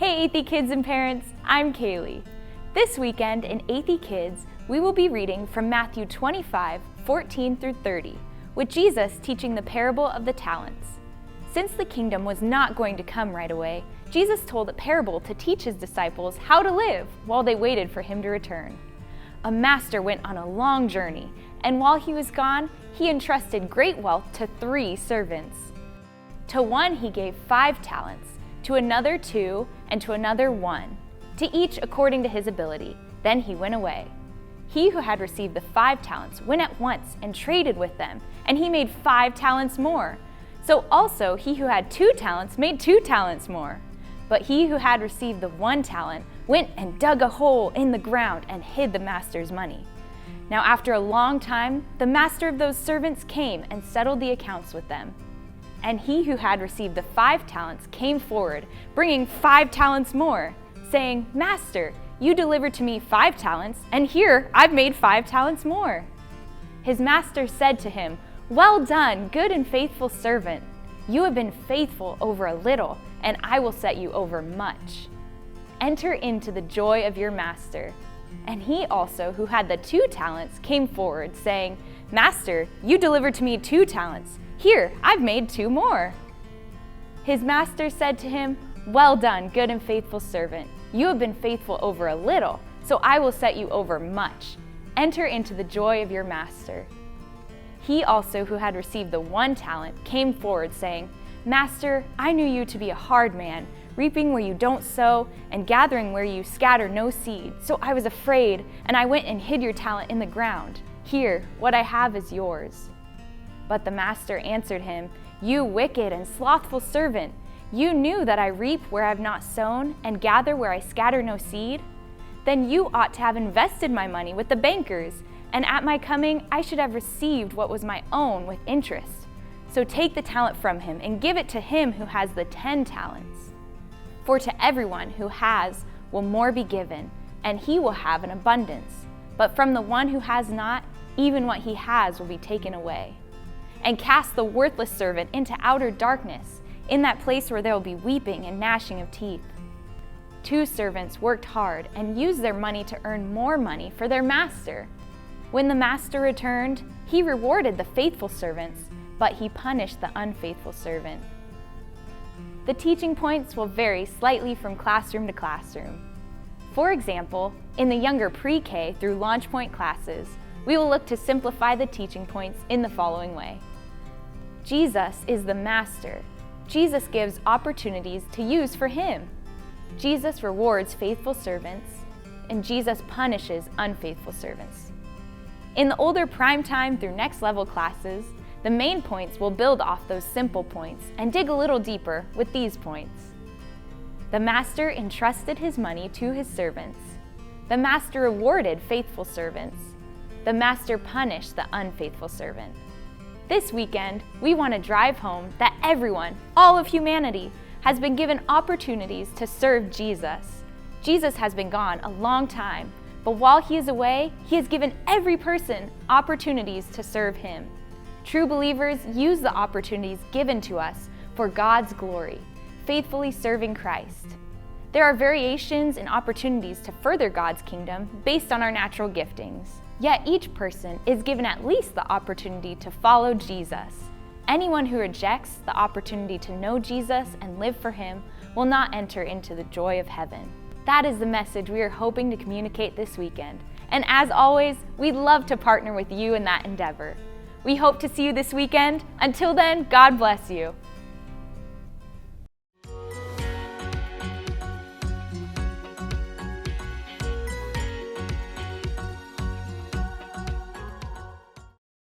Hey Athey kids and parents, I'm Kaylee. This weekend in Athey Kids, we will be reading from Matthew 25:14 through 30, with Jesus teaching the parable of the talents. Since the kingdom was not going to come right away, Jesus told a parable to teach his disciples how to live while they waited for him to return. A master went on a long journey, and while he was gone, he entrusted great wealth to 3 servants. To one he gave 5 talents, to another 2, and to another 1, to each according to his ability. Then he went away. He who had received the 5 talents went at once and traded with them, and he made 5 talents more. So also he who had 2 talents made 2 talents more. But he who had received the 1 talent went and dug a hole in the ground and hid the master's money. Now after a long time, the master of those servants came and settled the accounts with them. And he who had received the 5 talents came forward, bringing 5 talents more, saying, "Master, you delivered to me 5 talents, and here I've made 5 talents more." His master said to him, "Well done, good and faithful servant. You have been faithful over a little, and I will set you over much. Enter into the joy of your master." And he also, who had the 2 talents, came forward, saying, "Master, you delivered to me 2 talents. Here, I've made 2 more." His master said to him, "Well done, good and faithful servant. You have been faithful over a little, so I will set you over much. Enter into the joy of your master." He also, who had received the 1 talent, came forward, saying, "Master, I knew you to be a hard man, reaping where you don't sow, and gathering where you scatter no seed. So I was afraid, and I went and hid your talent in the ground. Here, what I have is yours." But the master answered him, "You wicked and slothful servant, you knew that I reap where I have not sown, and gather where I scatter no seed? Then you ought to have invested my money with the bankers, and at my coming I should have received what was my own with interest. So take the talent from him and give it to him who has the 10 talents. For to everyone who has will more be given, and he will have an abundance. But from the one who has not, even what he has will be taken away. And cast the worthless servant into outer darkness, in that place where there will be weeping and gnashing of teeth." 2 servants worked hard and used their money to earn more money for their master. When the master returned, he rewarded the faithful servants, but he punished the unfaithful servant. The teaching points will vary slightly from classroom to classroom. For example, in the younger pre-K through Launch Point classes, we will look to simplify the teaching points in the following way. Jesus is the master. Jesus gives opportunities to use for him. Jesus rewards faithful servants, and Jesus punishes unfaithful servants. In the older prime time through next level classes, the main points will build off those simple points and dig a little deeper with these points. The master entrusted his money to his servants. The master rewarded faithful servants. The master punished the unfaithful servant. This weekend, we want to drive home that everyone, all of humanity, has been given opportunities to serve Jesus. Jesus has been gone a long time, but while he is away, he has given every person opportunities to serve him. True believers use the opportunities given to us for God's glory, faithfully serving Christ. There are variations and opportunities to further God's kingdom based on our natural giftings. Yet each person is given at least the opportunity to follow Jesus. Anyone who rejects the opportunity to know Jesus and live for him will not enter into the joy of heaven. That is the message we are hoping to communicate this weekend. And as always, we'd love to partner with you in that endeavor. We hope to see you this weekend. Until then, God bless you.